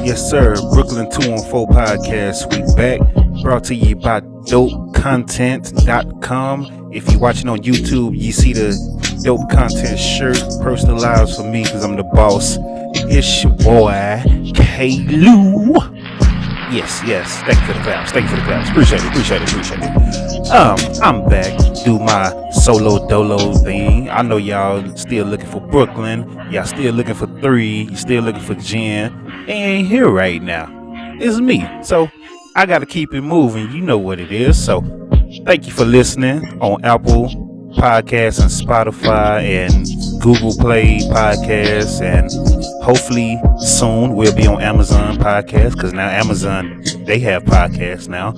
Yes, sir. Brooklyn 214 podcast. We back. Brought to you by dopecontent.com. If you're watching on YouTube, you see the dope content shirt personalized for me because I'm the boss. It's your boy, K-LEW. Yes. Thank you for the claps. Appreciate it. I'm back. Do my solo dolo thing. I know y'all still looking for Brooklyn. Y'all still looking for 3. You still looking for Jen. They ain't here right now. It's me. So I got to keep it moving. You know what it is. So thank you for listening on Apple Podcasts and Spotify and Google Play Podcasts. And hopefully soon we'll be on Amazon Podcasts because now Amazon, they have podcasts now.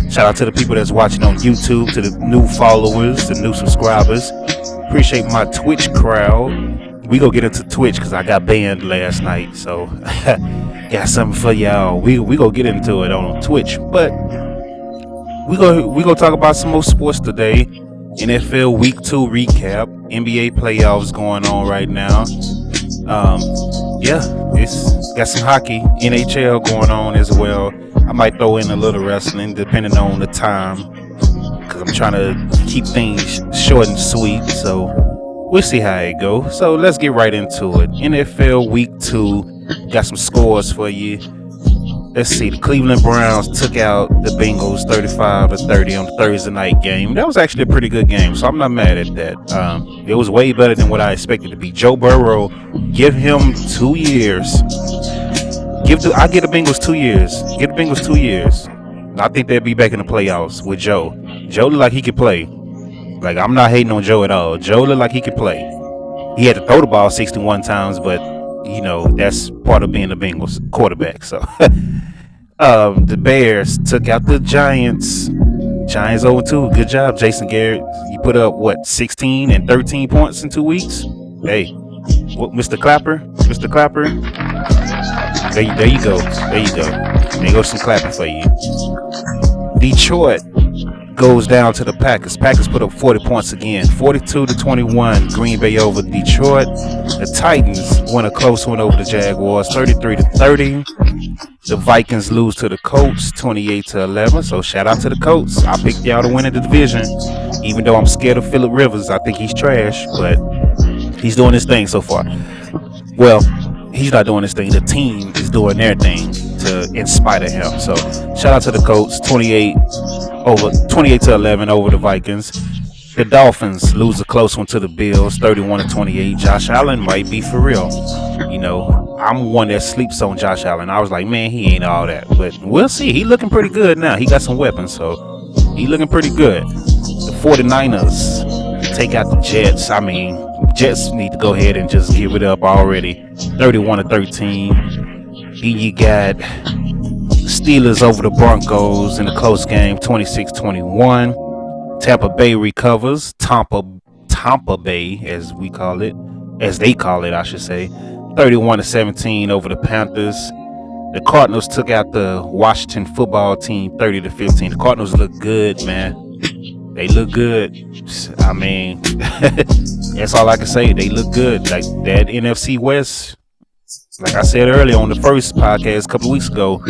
Shout out to the people that's watching on YouTube, to the new followers, the new subscribers. Appreciate my Twitch crowd. We go get into Twitch because I got banned last night, so got something for y'all. We go get into it on Twitch, but we go talk about some more sports today. NFL Week 2 recap, NBA playoffs going on right now. It's got some hockey, NHL going on as well. I might throw in a little wrestling depending on the time because I'm trying to keep things short and sweet. So we'll see how it goes. So let's get right into it. NFL Week 2, got some scores for you. Let's see. The Cleveland Browns took out the Bengals 35-30 on the Thursday night game. That was actually a pretty good game, so I'm not mad at that. It was way better than what I expected it to be. Joe Burrow, give him 2 years. I get the Bengals 2 years. Give the Bengals 2 years. I think they'll be back in the playoffs with Joe. Joe look like he could play. Like, I'm not hating on Joe at all. Joe looked like he could play. He had to throw the ball 61 times, but, you know, that's part of being the Bengals quarterback. So, the Bears took out the Giants. Giants 0-2. Good job, Jason Garrett. You put up, 16 and 13 points in 2 weeks? Hey, what, Mr. Clapper? There you go. There goes some clapping for you. Detroit goes down to the Packers. Packers put up 40 points again, 42-21. Green Bay over Detroit. The Titans won a close one over the Jaguars, 33-30. The Vikings lose to the Colts, 28-11. So shout out to the Colts. I picked y'all to win in the division, even though I'm scared of Phillip Rivers. I think he's trash, but he's doing his thing so far. Well, he's not doing his thing. The team is doing their thing in spite of him. So shout out to the Colts, 28-11 over the Vikings. The Dolphins lose a close one to the Bills, 31-28. Josh Allen might be for real. You know, I'm one that sleeps on Josh Allen. I was like, man, he ain't all that. But we'll see. He looking pretty good now. He got some weapons, so he looking pretty good. The 49ers take out the Jets. I mean, Jets need to go ahead and just give it up already. 31-13. Then you got Steelers over the Broncos in a close game, 26-21. Tampa Bay recovers. Tampa Bay, as they call it, I should say, 31-17 over the Panthers. The Cardinals took out the Washington football team, 30-15. The Cardinals look good, man. They look good. I mean, that's all I can say. They look good. Like that NFC West, like I said earlier on the first podcast a couple of weeks ago,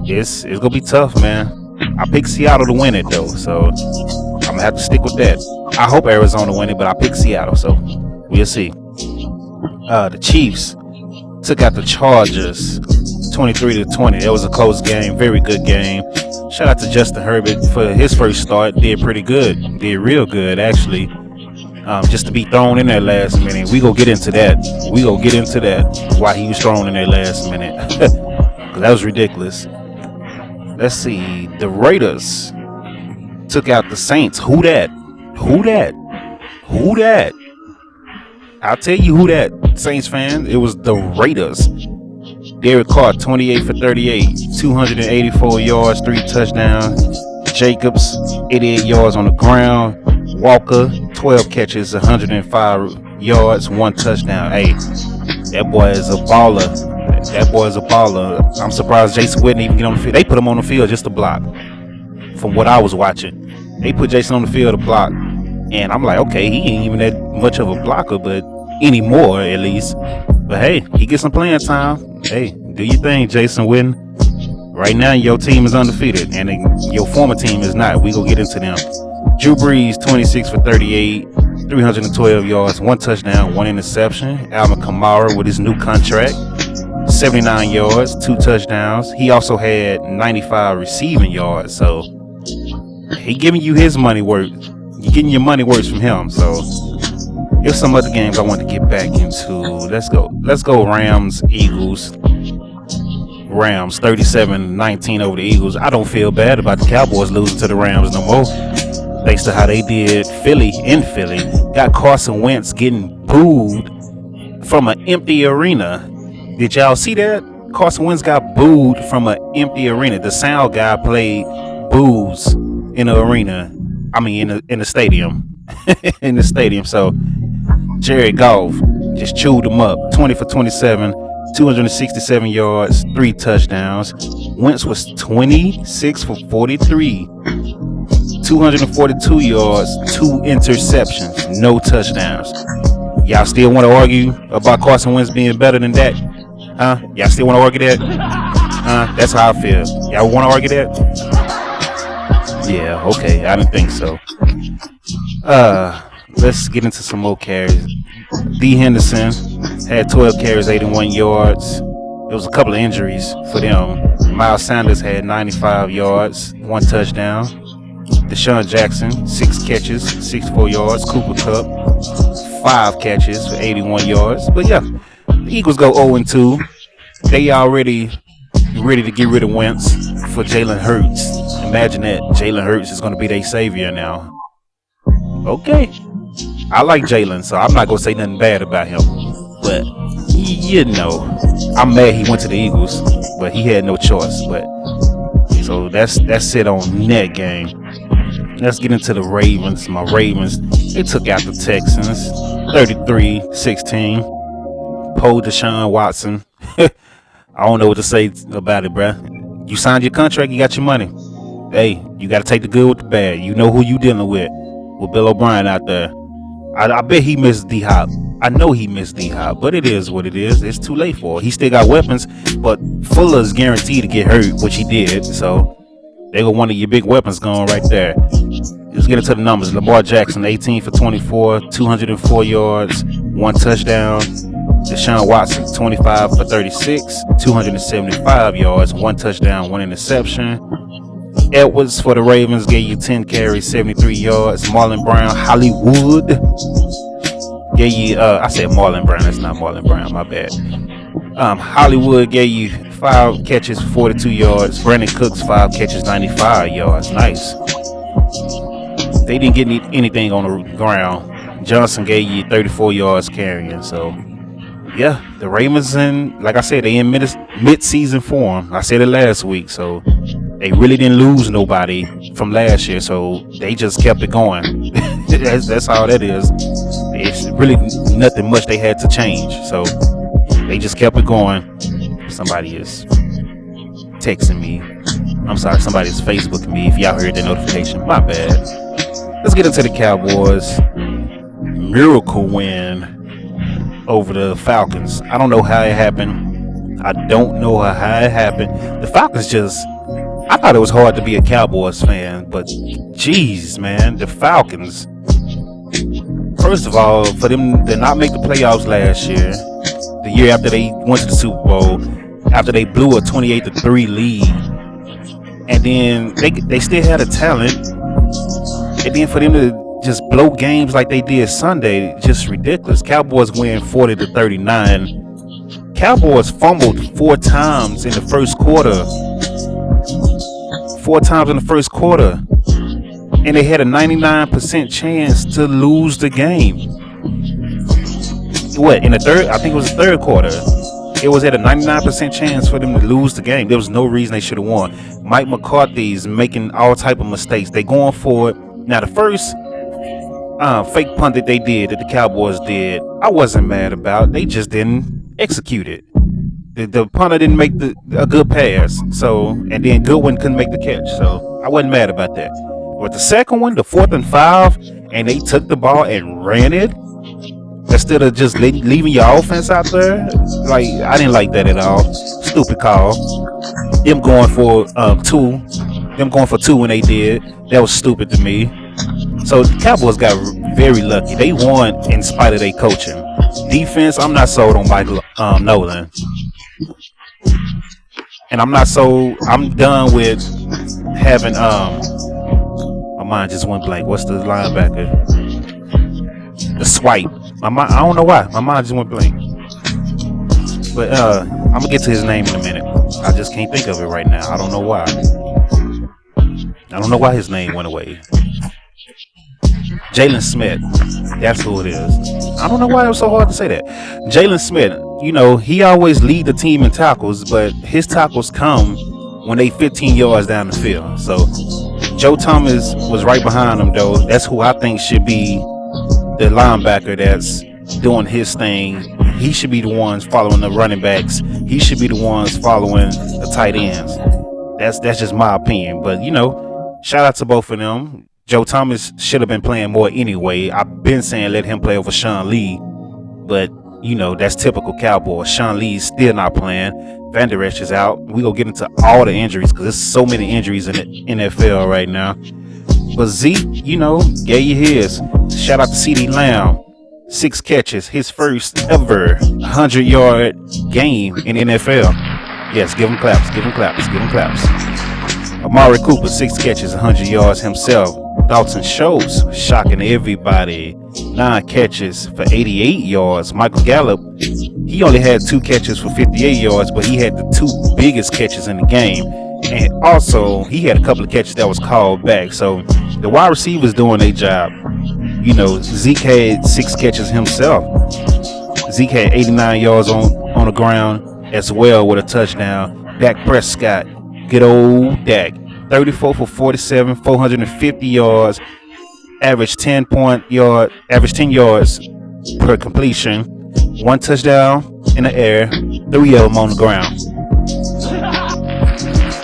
it's gonna be tough, man. I picked Seattle to win it though, so I'm gonna have to stick with that. I hope Arizona win it, but I picked Seattle, so we'll see. The Chiefs took out the Chargers, 23-20. That was a close game, very good game. Shout out to Justin Herbert for his first start. Did pretty good. Did real good, actually. Just to be thrown in there last minute. We go get into that. Why he was thrown in there last minute. Because that was ridiculous. Let's see. The Raiders took out the Saints. Who that? I'll tell you who that, Saints fan. It was the Raiders. Derek Carr, 28 for 38, 284 yards, 3 touchdowns. Jacobs, 88 yards on the ground. Walker, 12 catches, 105 yards, 1 touchdown. Hey, that boy is a baller. I'm surprised Jason Witten even get on the field. They put him on the field just to block. From what I was watching, they put Jason on the field to block. And I'm like, okay, he ain't even that much of a blocker, but anymore at least. But hey, he gets some playing time. Hey, do your thing, Jason Witten. Right now, your team is undefeated, and your former team is not. We gonna get into them. Drew Brees, 26 for 38, 312 yards, 1 touchdown, 1 interception. Alvin Kamara with his new contract, 79 yards, 2 touchdowns. He also had 95 receiving yards, so he giving you his money worth. You're getting your money worth from him. So here's some other games I want to get back into. Let's go Rams, Eagles. Rams 37-19 over the Eagles. I don't feel bad about the Cowboys losing to the Rams no more, thanks to how they did Philly. Got Carson Wentz getting booed from an empty arena. Did y'all see that? Carson Wentz got booed from an empty arena. The sound guy played boos in the arena. I mean, in the stadium. In the stadium. So Jared Goff just chewed him up. 20 for 27, 267 yards, 3 touchdowns. Wentz was 26 for 43, 242 yards, 2 interceptions, no touchdowns. Y'all still want to argue about Carson Wentz being better than that? Huh? Y'all still want to argue that? That's how I feel. Y'all want to argue that? Yeah, okay. I didn't think so. Let's get into some more carries. D. Henderson had 12 carries, 81 yards. There was a couple of injuries for them. Miles Sanders had 95 yards, 1 touchdown. Deshaun Jackson, 6 catches, 64 yards. Cooper Kupp, 5 catches for 81 yards. But yeah, the Eagles go 0-2. They already ready to get rid of Wentz for Jalen Hurts. Imagine that. Jalen Hurts is going to be their savior now. Okay. I like Jalen, so I'm not going to say nothing bad about him. But, you know, I'm mad he went to the Eagles, but he had no choice. But so that's it on that game. Let's get into the Ravens. My Ravens, they took out the Texans 33-16. Deshaun Watson. I don't know what to say about it, bruh. You signed your contract, you got your money. Hey, you got to take the good with the bad. You know who you dealing with Bill O'Brien out there. I bet he missed D-Hop. I know he missed D-Hop, but it is what it is. It's too late for it. He still got weapons, but Fuller's guaranteed to get hurt, which he did. So they got one of your big weapons going right there. Let's get into the numbers. Lamar Jackson, 18 for 24, 204 yards, 1 touchdown. Deshaun Watson, 25 for 36, 275 yards, 1 touchdown, 1 interception. Edwards for the Ravens gave you 10 carries, 73 yards. Marlon Brown, Hollywood gave you, I said Marlon Brown, that's not Marlon Brown, my bad. Hollywood gave you 5 catches, 42 yards. Brandon Cooks, 5 catches, 95 yards. Nice. They didn't get anything on the ground. Johnson gave you 34 yards carrying. So, yeah, the Ravens, like I said, they in mid-season form. I said it last week, so they really didn't lose nobody from last year, so they just kept it going. that's all that is. It's really nothing much they had to change, so they just kept it going. Somebody is texting me. I'm sorry, somebody's Facebooking me. If y'all heard that notification, my bad. Let's get into the Cowboys. Miracle win over the Falcons. I don't know how it happened. The Falcons just... I thought it was hard to be a Cowboys fan, but geez, man, the Falcons. First of all, for them to not make the playoffs last year, the year after they went to the Super Bowl, after they blew a 28-3 lead, and then they still had a talent, and then for them to just blow games like they did Sunday, just ridiculous. Cowboys win 40-39. Cowboys fumbled 4 times in the first quarter. 4 times in the first quarter, and they had a 99% chance to lose the game. What, in the third? I think it was the third quarter. It was at a 99% chance for them to lose the game. There was no reason they should have won. Mike McCarthy's making all type of mistakes. They going for it. Now the first fake punt that the Cowboys did, I wasn't mad about. They just didn't execute it. The punter didn't make a good pass, so, and then Goodwin couldn't make the catch, so I wasn't mad about that. But the second one, the 4th and 5, and they took the ball and ran it instead of just leaving your offense out there. Like, I didn't like that at all. Stupid call. Them going for two when they did. That was stupid to me. So the Cowboys got very lucky. They won in spite of their coaching. Defense, I'm not sold on Michael Nolan. And I'm done with having my mind just went blank. What's the linebacker? The Swipe. I don't know why. My mind just went blank. But I'm gonna get to his name in a minute. I just can't think of it right now. I don't know why. I don't know why his name went away. Jalen Smith. That's who it is. I don't know why it was so hard to say that. Jalen Smith, he always lead the team in tackles, but his tackles come when they 15 yards down the field. So Joe Thomas was right behind him, though. That's who I think should be the linebacker that's doing his thing. He should be the ones following the running backs. He should be the ones following the tight ends. That's just my opinion. But, shout out to both of them. Joe Thomas should have been playing more anyway. I've been saying let him play over Sean Lee. But, that's typical Cowboys. Sean Lee's still not playing. Van Der Esch is out. We're going to get into all the injuries because there's so many injuries in the NFL right now. But Zeke, gave you his. Shout out to CD Lamb. 6 catches. His first ever 100-yard game in NFL. Yes, give him claps. Give him claps. Give him claps. Amari Cooper, 6 catches, 100 yards himself. Dalton Schultz, shocking everybody. 9 catches for 88 yards. Michael Gallup, he only had 2 catches for 58 yards, but he had the 2 biggest catches in the game. And also, he had a couple of catches that was called back. So, the wide receivers doing their job. Zeke had 6 catches himself. Zeke had 89 yards on the ground as well with a touchdown. Dak Prescott, good old Dak. 34 for 47, 450 yards, average 10 yards per completion, 1 touchdown in the air, 3 of them on the ground.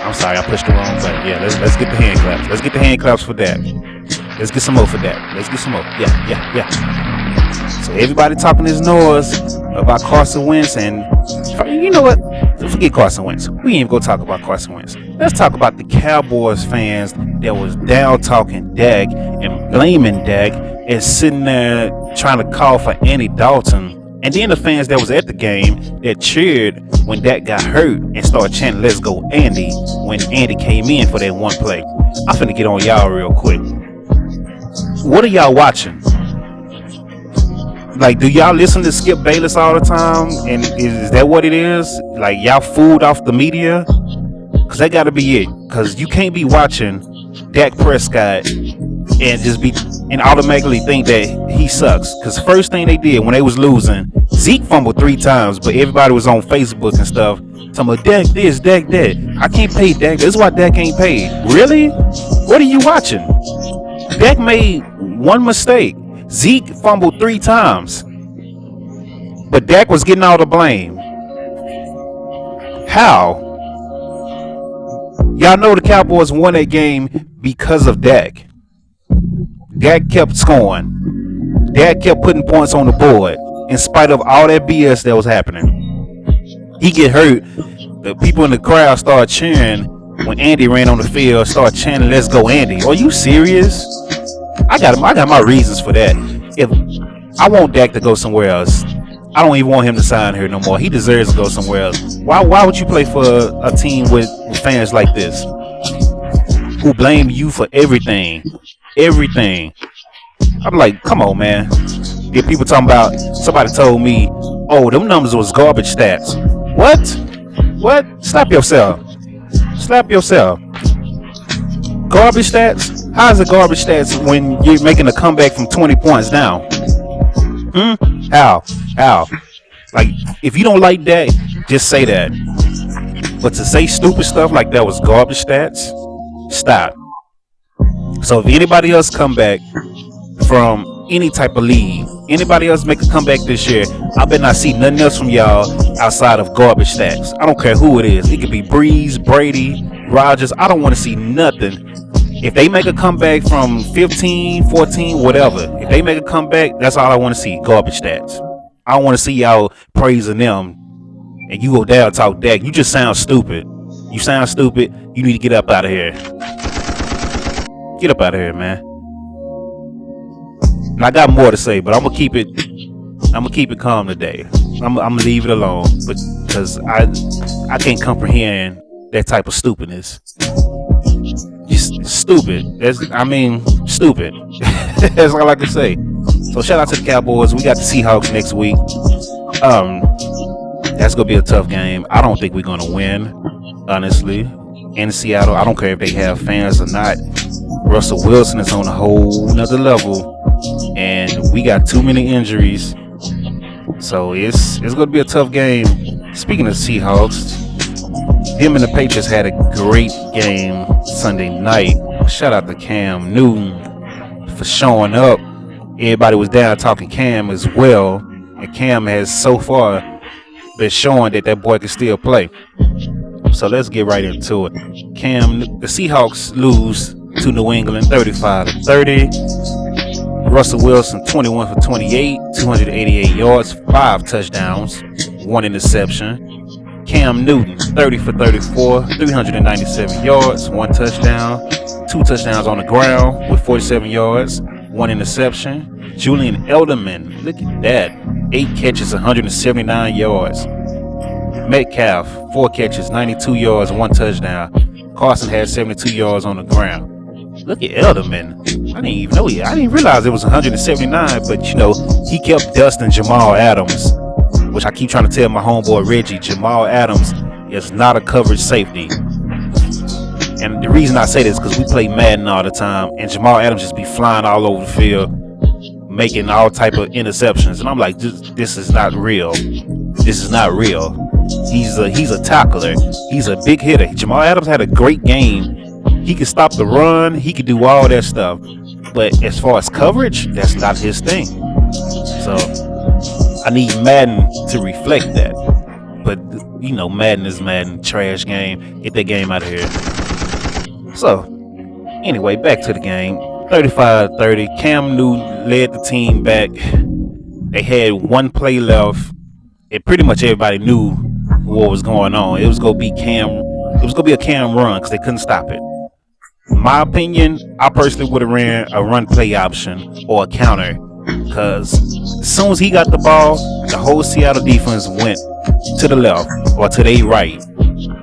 I'm sorry, I pushed the wrong button. Yeah, let's get the hand claps. Let's get the hand claps for that. Let's get some more for that. Let's get some more. Yeah. So everybody talking this noise about Carson Wentz, and you know what? Forget Carson Wentz. We ain't even gonna talk about Carson Wentz. Let's talk about the Cowboys fans that was down talking Dak and blaming Dak and sitting there trying to call for Andy Dalton. And then the fans that was at the game that cheered when Dak got hurt and started chanting "Let's go Andy" when Andy came in for that one play. I'm finna get on y'all real quick. What are y'all watching? Like, do y'all listen to Skip Bayless all the time? And is that what it is? Like, y'all fooled off the media? Because that got to be it. Because you can't be watching Dak Prescott and automatically think that he sucks. Because first thing they did when they was losing, Zeke fumbled 3 times, but everybody was on Facebook and stuff talking about Dak this, Dak that. I can't pay Dak. This is why Dak ain't paid. Really? What are you watching? Dak made 1 mistake. Zeke fumbled 3 times, but Dak was getting all the blame. How? Y'all know the Cowboys won that game because of Dak. Dak kept scoring. Dak kept putting points on the board in spite of all that BS that was happening. He get hurt. The people in the crowd started cheering when Andy ran on the field. Started chanting "Let's go Andy." Are you serious? I got my reasons for that. If I want Dak to go somewhere else, I don't even want him to sign here no more. He deserves to go somewhere else. Why would you play for a team with fans like this who blame you for everything? Everything. I'm like, come on, man. Get people talking about, somebody told me, oh, them numbers was garbage stats. What? Slap yourself. Garbage stats? How is it garbage stats when you're making a comeback from 20 points down? How? Like, if you don't like that, just say that. But to say stupid stuff like that was garbage stats, stop. So if anybody else come back from any type of league, anybody else make a comeback this year, I better not see nothing else from y'all outside of garbage stats. I don't care who it is. It could be Breeze, Brady, Rodgers. I don't want to see nothing If they make a comeback from 15, 14, whatever, if they make a comeback, that's all I want to see. Garbage stats. I don't want to see y'all praising them and you go down talk Dak. You just sound stupid. You sound stupid. You need to get up out of here. Get up out of here, man. And I got more to say, but I'm gonna keep it calm today. I'm gonna leave it alone, because I can't comprehend that type of stupidness. Just stupid. Stupid. That's all I can say. So shout out to the Cowboys. We got the Seahawks next week. That's gonna be a tough game. I don't think we're gonna win, honestly. In Seattle, I don't care if they have fans or not. Russell Wilson is on a whole nother level, and we got too many injuries. So it's gonna be a tough game. Speaking of Seahawks, him and the Patriots had a great game Sunday night. Shout out to Cam Newton for showing up. Everybody was down talking Cam as well, and Cam has so far been showing that boy can still play. So let's get right into it. The Seahawks lose to New England 35-30. Russell Wilson 21 for 28, 288 yards, 5 touchdowns, 1 interception. Cam Newton 30 for 34, 397 yards, 1 touchdown, 2 touchdowns on the ground with 47 yards, 1 interception. Julian Edelman, look at that, 8 catches, 179 yards. Metcalf 4 catches, 92 yards, 1 touchdown. Carson had 72 yards on the ground. Look at Edelman. I didn't realize it was 179, but he kept dusting Jamal Adams, which I keep trying to tell my homeboy Reggie. Jamal Adams is not a coverage safety. And the reason I say this is because we play Madden all the time, and Jamal Adams just be flying all over the field, making all type of interceptions. And I'm like, this is not real. This is not real. He's a tackler. He's a big hitter. Jamal Adams had a great game. He could stop the run. He could do all that stuff. But as far as coverage, that's not his thing. So I need Madden to reflect that. But Madden is Madden. Trash game. Get that game out of here. So anyway, back to the game. 35-30. Cam Newton led the team back. They had 1 play left. And pretty much everybody knew what was going on. It was gonna be a Cam run because they couldn't stop it. In my opinion, I personally would have ran a run play option or a counter, because as soon as he got the ball, the whole Seattle defense went to the left or to their right,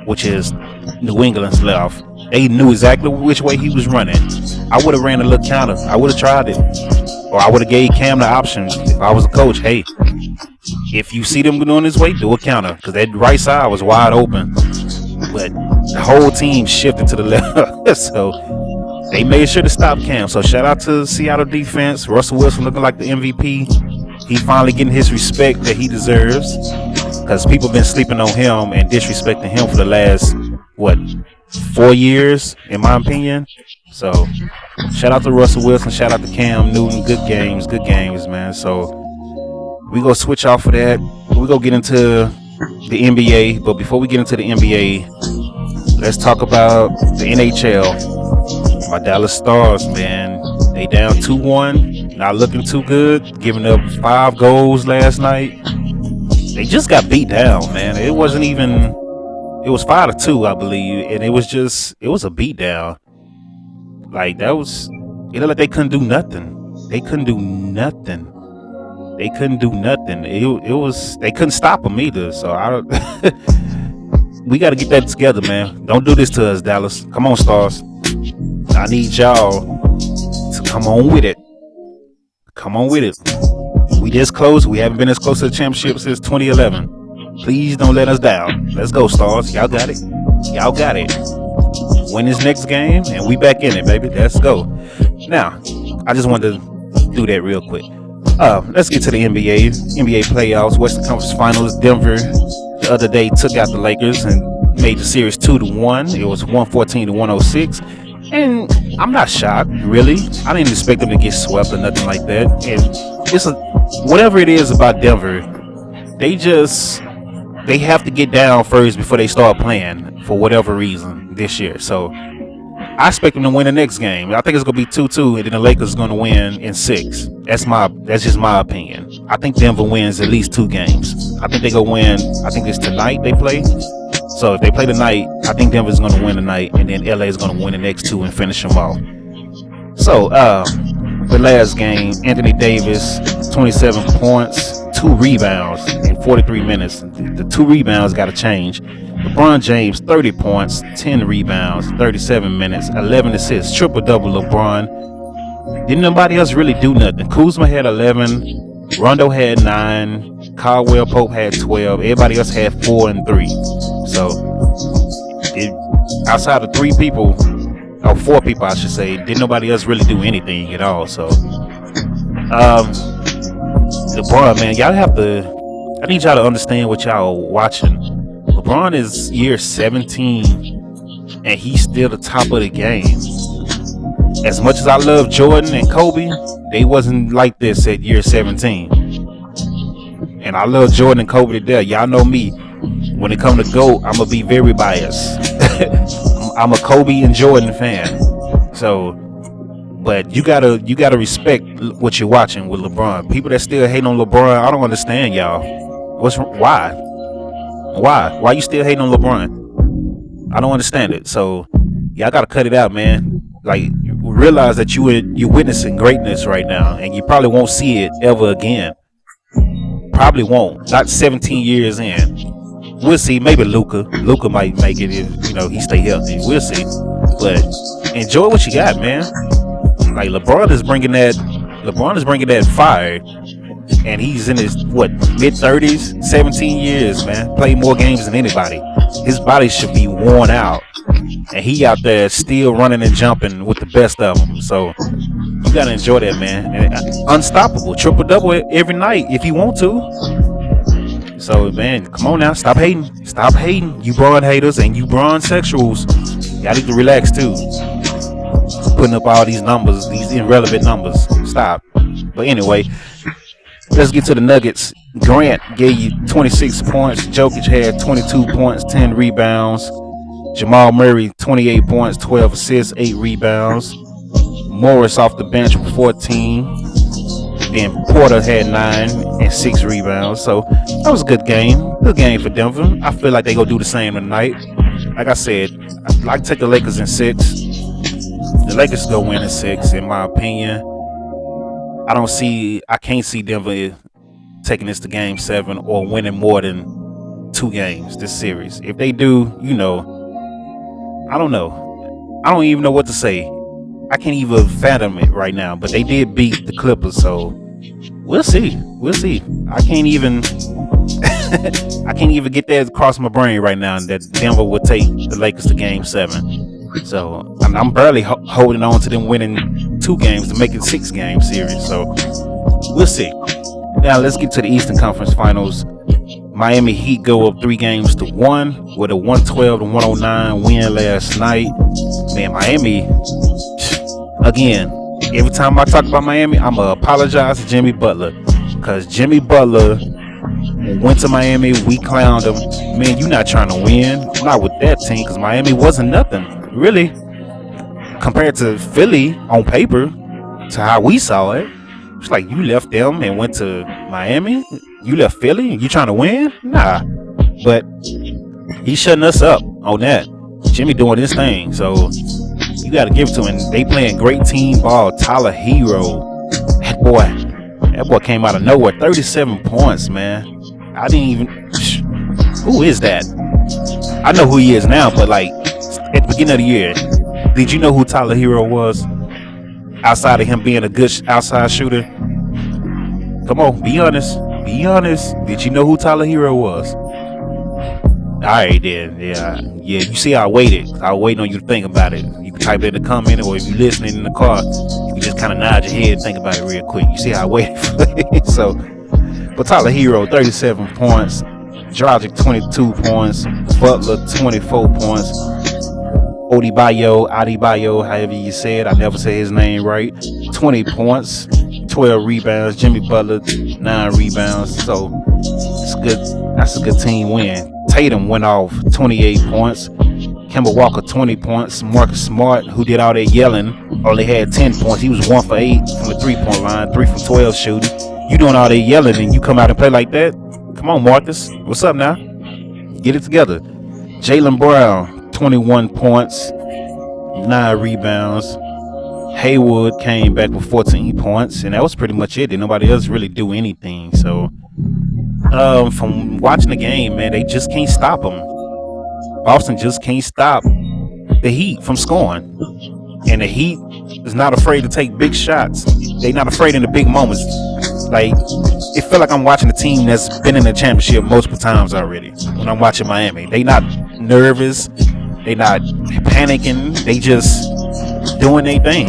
which is New England's left. They knew exactly which way he was running. I would have ran a little counter. I would have tried it, or I would have gave Cam the option if I was a coach. Hey, if you see them going this way, do a counter, because that right side was wide open. But the whole team shifted to the left, so they made sure to stop Cam. So shout out to the Seattle defense. Russell Wilson looking like the MVP. He finally getting his respect that he deserves, because people been sleeping on him and disrespecting him for the last 4 years, in my opinion. So shout out to Russell Wilson. Shout out to Cam Newton. Good games, man. So we gonna switch off of that. We gonna get into the NBA, but before we get into the NBA, let's talk about the NHL. My Dallas Stars, man, they down 2-1, not looking too good, giving up 5 goals last night. They just got beat down, man. It was 5-2, I believe, and it was a beat down. Like, it looked like they couldn't do nothing. They couldn't do nothing. They couldn't stop them either. So we got to get that together, man. Don't do this to us, Dallas. Come on, Stars. I need y'all to come on with it. Come on with it. We this close. We haven't been as close to the championship since 2011. Please don't let us down. Let's go, Stars. Y'all got it. Win this next game, and we back in it, baby. Let's go. Now, I just wanted to do that real quick. Let's get to the NBA playoffs. Western Conference Finals. Denver the other day took out the Lakers and made the series 2-1. It was 114-106, and I'm not shocked, really. I didn't expect them to get swept or nothing like that. And whatever it is about Denver, they have to get down first before they start playing for whatever reason this year. So I expect them to win the next game. I think it's gonna be 2-2, and then the Lakers are gonna win in 6. That's just my opinion. I think Denver wins at least 2 games. I think they go win. I think it's tonight they play. So if they play tonight, I think Denver's gonna win tonight, and then LA is gonna win the next 2 and finish them off. So the last game, Anthony Davis, 27 points, 2 rebounds in 43 minutes. The 2 rebounds got to change. LeBron James, 30 points, 10 rebounds, 37 minutes, 11 assists, triple-double LeBron. Didn't nobody else really do nothing. Kuzma had 11, Rondo had 9, Caldwell Pope had 12. Everybody else had 4 and 3. So, outside of 3 people, or 4 people, I should say, didn't nobody else really do anything at all. So, LeBron, man, I need y'all to understand what y'all are watching. LeBron is year 17, and he's still the top of the game. As much as I love Jordan and Kobe, they wasn't like this at year 17. And I love Jordan and Kobe to death. Y'all know me. When it comes to GOAT, I'm going to be very biased. I'm a Kobe and Jordan fan. So, but you gotta respect what you're watching with LeBron. People that still hate on LeBron, I don't understand y'all. Why? Why you still hating on LeBron? I don't understand it. So y'all gotta cut it out, man. Like, realize that you're witnessing greatness right now, and you probably won't see it ever again. Probably won't. Not 17 years in. We'll see. Maybe Luka might make it if he stay healthy. We'll see. But enjoy what you got, man. Like LeBron is bringing that fire, and he's in his mid-30s, 17 years, man. Played more games than anybody. His body should be worn out, and he out there still running and jumping with the best of them. So you gotta enjoy that, man. And unstoppable, triple-double every night if you want to. So, man, come on now, stop hating, you Bron haters and you Bron sexuals. Y'all need to relax too. Putting up all these numbers, these irrelevant numbers. Stop. But anyway, let's get to the Nuggets. Grant gave you 26 points. Jokic had 22 points, 10 rebounds. Jamal Murray, 28 points, 12 assists, 8 rebounds. Morris off the bench with 14. Then Porter had 9 and 6 rebounds. So that was a good game. Good game for Denver. I feel like they gonna do the same tonight. Like I said, I'd like to take the Lakers in 6. The Lakers go win in 6, in my opinion. I can't see Denver taking this to game 7 or winning more than 2 games this series. If they do, I don't know. I don't even know what to say. I can't even fathom it right now. But they did beat the Clippers, so we'll see. I can't even get that across my brain right now that Denver will take the Lakers to game 7. So I'm barely holding on to them winning 2 games to make it 6-game series. So we'll see. Now let's get to the Eastern Conference Finals. Miami Heat go up 3-1 with a 112-109 win last night. Man, Miami, again, every time I talk about Miami, I'm going to apologize to Jimmy Butler. Because Jimmy Butler went to Miami, we clowned him. Man, you're not trying to win. Not with that team, because Miami wasn't nothing, really. Compared to Philly on paper, to how we saw it. It's like you left them and went to Miami. You left Philly and you trying to win? Nah. But he's shutting us up on that. Jimmy doing his thing. So you got to give it to him. They playing great team ball. Tyler Hero. That boy came out of nowhere. 37 points, man. I didn't even... Who is that? I know who he is now, but like at the beginning of the year, did you know who Tyler Hero was? Outside of him being a good outside shooter? Come on, be honest. Be honest. Did you know who Tyler Hero was? Alright then. Yeah. You see how I waited. I was waiting on you to think about it. You can type it in the comment, or if you're listening in the car, you can just kind of nod your head and think about it real quick. You see how I waited for it? So, but Tyler Hero, 37 points. Dragic, 22 points. Butler, 24 points. Adebayo, however you say it. I never say his name right. 20 points, 12 rebounds. Jimmy Butler, 9 rebounds. So it's good. That's a good team win. Tatum went off 28 points. Kemba Walker 20 points. Marcus Smart, who did all that yelling, only had 10 points. He was 1 for 8 from the 3-point line, 3 from 12 shooting. You doing all that yelling and you come out and play like that? Come on, Marcus. What's up now? Get it together. Jaylen Brown, 21 points, 9 rebounds. Haywood came back with 14 points, and that was pretty much it. Did nobody else really do anything? So, from watching the game, man, they just can't stop them. Boston just can't stop the Heat from scoring, and the Heat is not afraid to take big shots. They not afraid in the big moments. Like, it feel like I'm watching a team that's been in the championship multiple times already. When I'm watching Miami, they not nervous, they not panicking. They just doing their thing.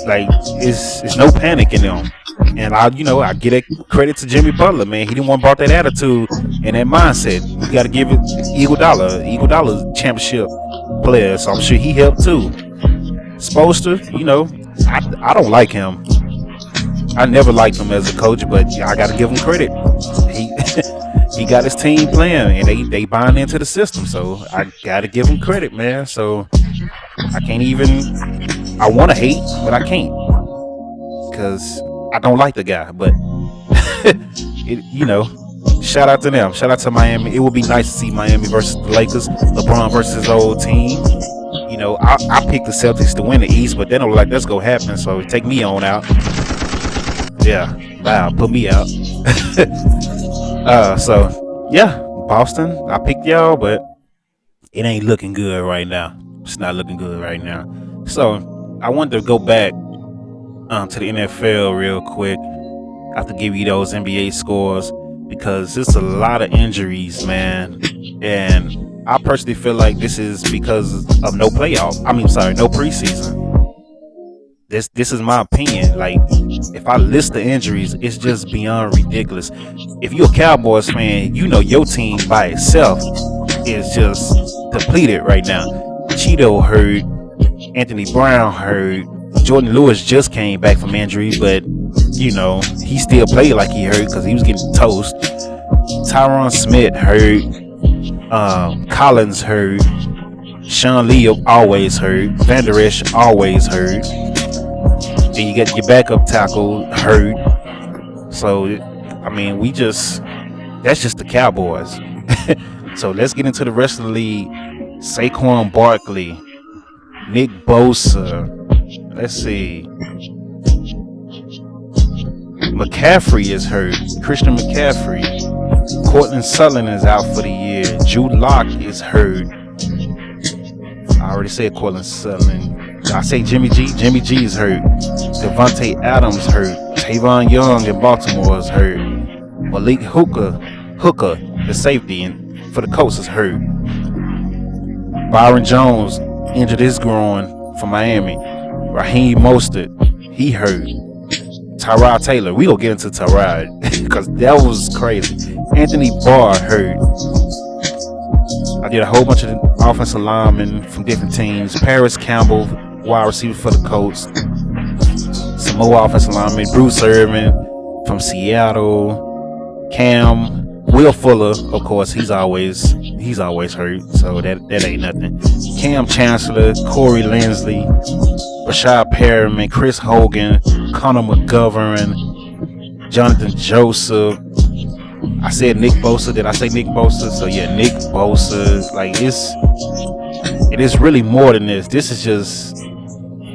Like, it's no panic in them. And I get a credit to Jimmy Butler, man. He didn't want to brought that attitude and that mindset. You got to give it Eagle Dollar championship player, so I'm sure he helped too. Spoelstra, I don't like him. I never liked him as a coach, but I got to give him credit. He got his team playing, and they buying into the system. So I got to give him credit, man. So I can't even. I want to hate, but I can't, because I don't like the guy. But shout out to them. Shout out to Miami. It would be nice to see Miami versus the Lakers. LeBron versus his old team. I picked the Celtics to win the East, but they don't look like that's gonna happen. So take me on out. Yeah, wow, put me out. So yeah, Boston. I picked y'all, but it ain't looking good right now. It's not looking good right now. So I wanted to go back to the NFL real quick. I have to give you those NBA scores because it's a lot of injuries, man. And I personally feel like this is because of no preseason. This is my opinion. Like, if I list the injuries, it's just beyond ridiculous. If you're a Cowboys fan, your team by itself is just depleted right now. Cheeto hurt, Anthony Brown hurt, Jordan Lewis just came back from injury, but he still played like he hurt because he was getting toast. Tyron Smith hurt, Collins hurt, Sean Lee always hurt, Van Der Esch always hurt. Then you get your backup tackle hurt. So, I mean, that's just the Cowboys. So let's get into the rest of the league. Saquon Barkley, Nick Bosa. Let's see. McCaffrey is hurt. Christian McCaffrey. Cortland Sutton is out for the year. Drew Lock is hurt. I already said Cortland Sutton. I say Jimmy G. Jimmy G is hurt. Devontae Adams hurt. Tavon Young in Baltimore is hurt. Malik Hooker, the safety for the Colts, is hurt. Byron Jones injured his groin from Miami. Raheem Mostert, he hurt. Tyrod Taylor, we gonna get into Tyrod because that was crazy. Anthony Barr hurt. I did a whole bunch of offensive linemen from different teams. Paris Campbell, wide receiver for the Colts. Some more offensive linemen. Bruce Irvin from Seattle. Cam, Will Fuller, of course, he's always hurt, so that ain't nothing. Cam Chancellor, Corey Linsley, Rashad Perriman, Chris Hogan, Connor McGovern, Jonathan Joseph. I said Nick Bosa. Did I say Nick Bosa? So yeah, Nick Bosa. Like, it is really more than this. This is just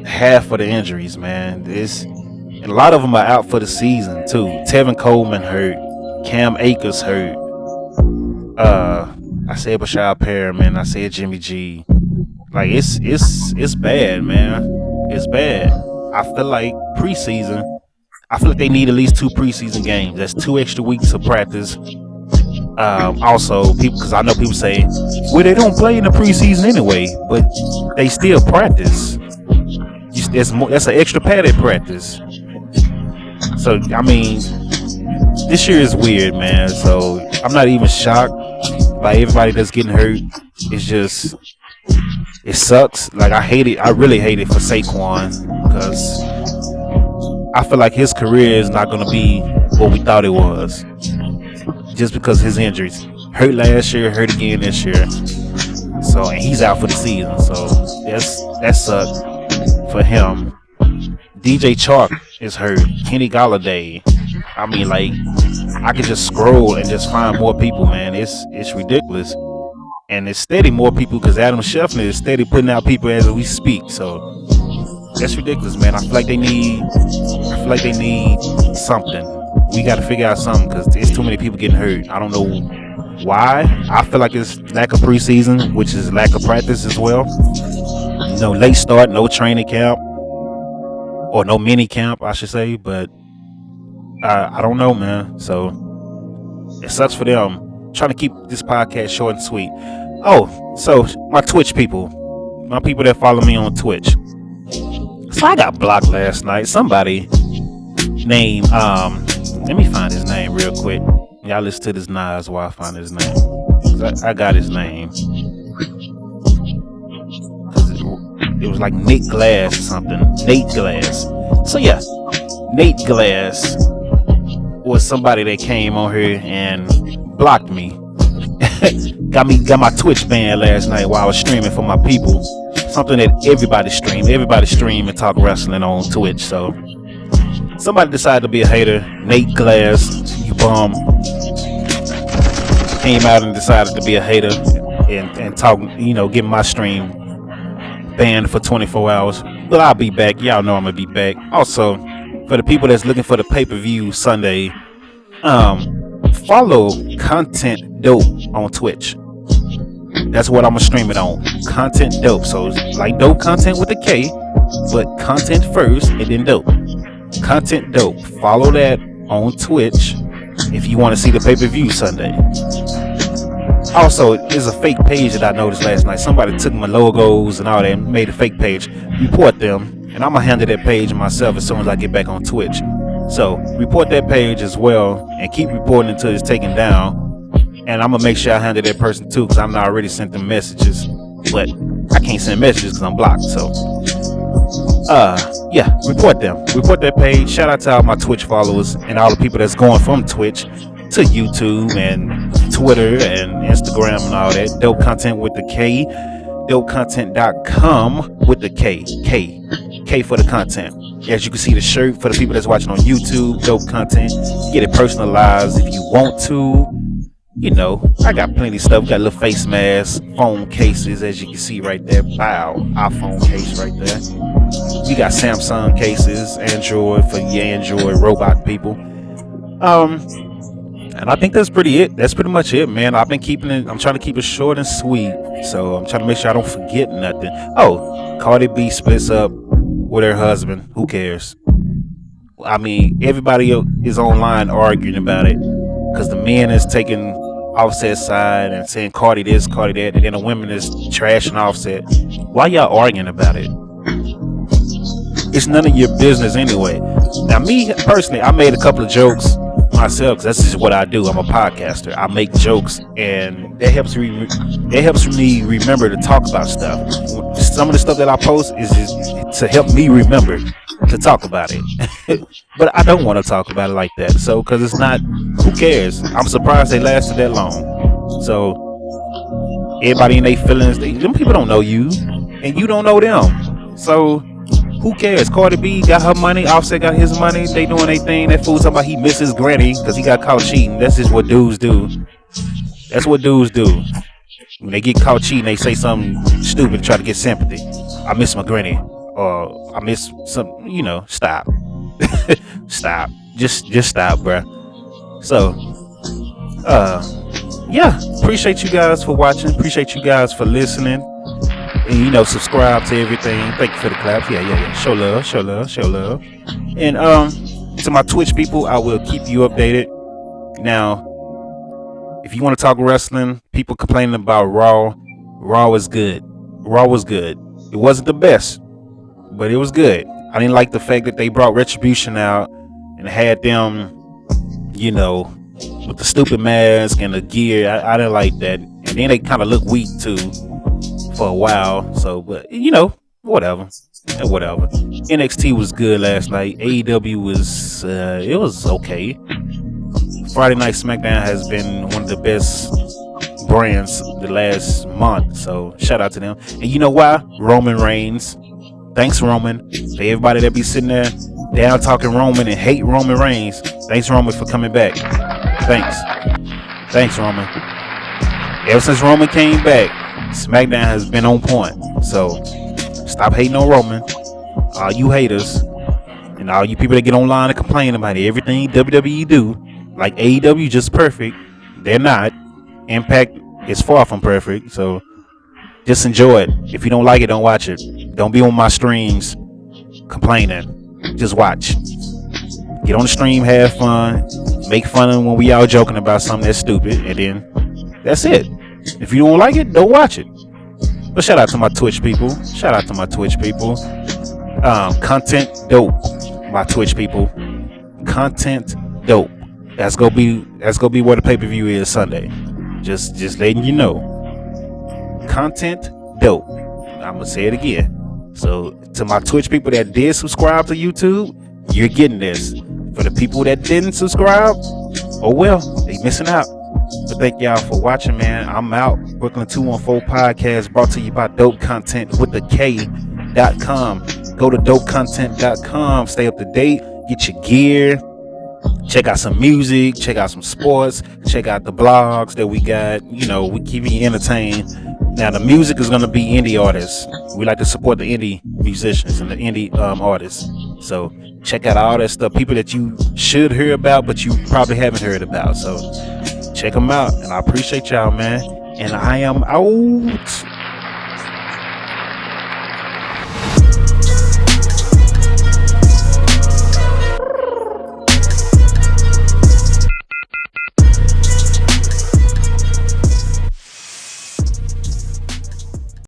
half of the injuries, man. And a lot of them are out for the season too. Tevin Coleman hurt. Cam Akers hurt. I said Rashad Perriman. I said Jimmy G. Like, it's bad, man. It's bad. I feel like preseason. I feel like they need at least 2 preseason games. That's 2 extra weeks of practice. Also, because I know people say, well, they don't play in the preseason anyway, but they still practice. That's an extra padded practice. So, I mean, this year is weird, man. So I'm not even shocked by everybody that's getting hurt. It's just, it sucks. Like, I hate it. I really hate it for Saquon because I feel like his career is not going to be what we thought it was. Just because his injuries. Hurt last year, hurt again this year. So, and he's out for the season. So that sucked for him. DJ Chark is hurt. Kenny Galladay. I mean, like, I could just scroll and just find more people, man. It's ridiculous. And it's steady more people because Adam Scheffler is steady putting out people as we speak. So that's ridiculous, man. I feel like they need something. We got to figure out something because it's too many people getting hurt. I don't know why. I feel like it's lack of preseason, which is lack of practice as well. No late start, no training camp, or no mini camp, I should say. But I don't know, man. So it sucks for them. I'm trying to keep this podcast short and sweet. Oh, so my Twitch people, my people that follow me on Twitch. So I got blocked last night. Somebody named let me find his name real quick. Y'all listen to this Nas while I find his name. I got his name. It was like Nate Glass or something. Nate Glass. So yeah, Nate Glass was somebody that came on here and blocked me. got my Twitch banned last night while I was streaming for my people. Something that everybody stream and talk wrestling on Twitch. So somebody decided to be a hater. Nate Glass, you bum, came out and decided to be a hater and talk, getting my stream banned for 24 hours. But I'll be back. Y'all know I'm gonna be back. Also, for the people that's looking for the pay-per-view Sunday, follow Content Dope on Twitch. That's what I'm gonna stream it on. Content Dope. So it's like dope content with a K, but content first and then dope. Content Dope. Follow that on Twitch if you want to see the pay-per-view Sunday. Also, there's a fake page that I noticed last night. Somebody took my logos and all that and made a fake page. Report them, and I'm gonna handle that page myself as soon as I get back on Twitch. So report that page as well and keep reporting until it's taken down. And I'm gonna make sure I handle that person too, because I'm already sent them messages, but I can't send messages because I'm blocked. So yeah, report that page. Shout out to all my Twitch followers and all the people that's going from Twitch to YouTube and Twitter and Instagram and all that. Dope content with the K, dopecontent.com with the K for the content. As you can see, the shirt for the people that's watching on YouTube, dope content. Get it personalized if you want to. I got plenty of stuff. Got little face masks, phone cases, as you can see right there. Wow, iPhone case right there. We got Samsung cases, Android for your Android robot people. And I think that's pretty it. That's pretty much it, man. I'm trying to keep it short and sweet. So I'm trying to make sure I don't forget nothing. Oh, Cardi B splits up with her husband. Who cares? I mean, everybody is online arguing about it because the men is taking Offset's side and saying Cardi this, Cardi that, and then the women is trashing Offset. Why y'all arguing about it? It's none of your business anyway. Now, me personally, I made a couple of jokes myself because that's just what I do. I'm a podcaster. I make jokes, and that helps me remember to talk about stuff. Some of the stuff that I post is just to help me remember to talk about it. But I don't want to talk about it like that. So, because it's not, who cares? I'm surprised they lasted that long. So, everybody in their feelings, them people don't know you, and you don't know them. So, who cares? Cardi B got her money, Offset got his money, they doing their thing. That fool talking about he misses granny because he got caught cheating. That's just what dudes do. That's what dudes do. When they get caught cheating, they say something stupid to try to get sympathy. I miss my granny. Or I miss some, stop. Stop. Just stop, bruh. So, yeah, appreciate you guys for watching. Appreciate you guys for listening. And, subscribe to everything. Thank you for the claps. Yeah. Show love. And, to my Twitch people, I will keep you updated. Now, if you want to talk wrestling, people complaining about Raw. Raw was good. It wasn't the best, but it was good. I didn't like the fact that they brought Retribution out and had them, with the stupid mask and the gear. I didn't like that. And then they kind of look weak too for a while. So, but whatever. NXT was good last night. AEW was it was okay. Friday Night SmackDown has been one of the best brands the last month. So shout out to them. And you know why? Roman Reigns. Thanks, Roman. For everybody that be sitting there down talking Roman and hate Roman Reigns. Thanks, Roman, for coming back. Thanks, Roman. Ever since Roman came back, SmackDown has been on point. So stop hating on Roman. All you haters and all you people that get online and complain about everything WWE do, like AEW just perfect. They're not. Impact is far from perfect. So just enjoy it. If you don't like it, don't watch it. Don't be on my streams complaining. Just watch. Get on the stream, have fun, make fun of when we all joking about something that's stupid, and then that's it. If you don't like it, don't watch it. But shout out to my Twitch people. Content dope. My Twitch people. Content dope. That's gonna be where the pay-per-view is Sunday. Just letting you know. Content dope. I'm gonna say it again. So to my Twitch people that did subscribe to YouTube, you're getting this. For the people that didn't subscribe, oh well, they missing out. But thank y'all for watching, man. I'm out. Brooklyn 214 podcast brought to you by Dope Content with the K.com. Go to dopecontent.com. Stay up to date. Get your gear. Check out some music. Check out some sports. Check out the blogs that we got. You know, we keep you entertained. Now, the music is going to be indie artists. We like to support the indie musicians and the indie artists. So check out all that stuff. People that you should hear about, but you probably haven't heard about. So check them out. And I appreciate y'all, man. And I am out.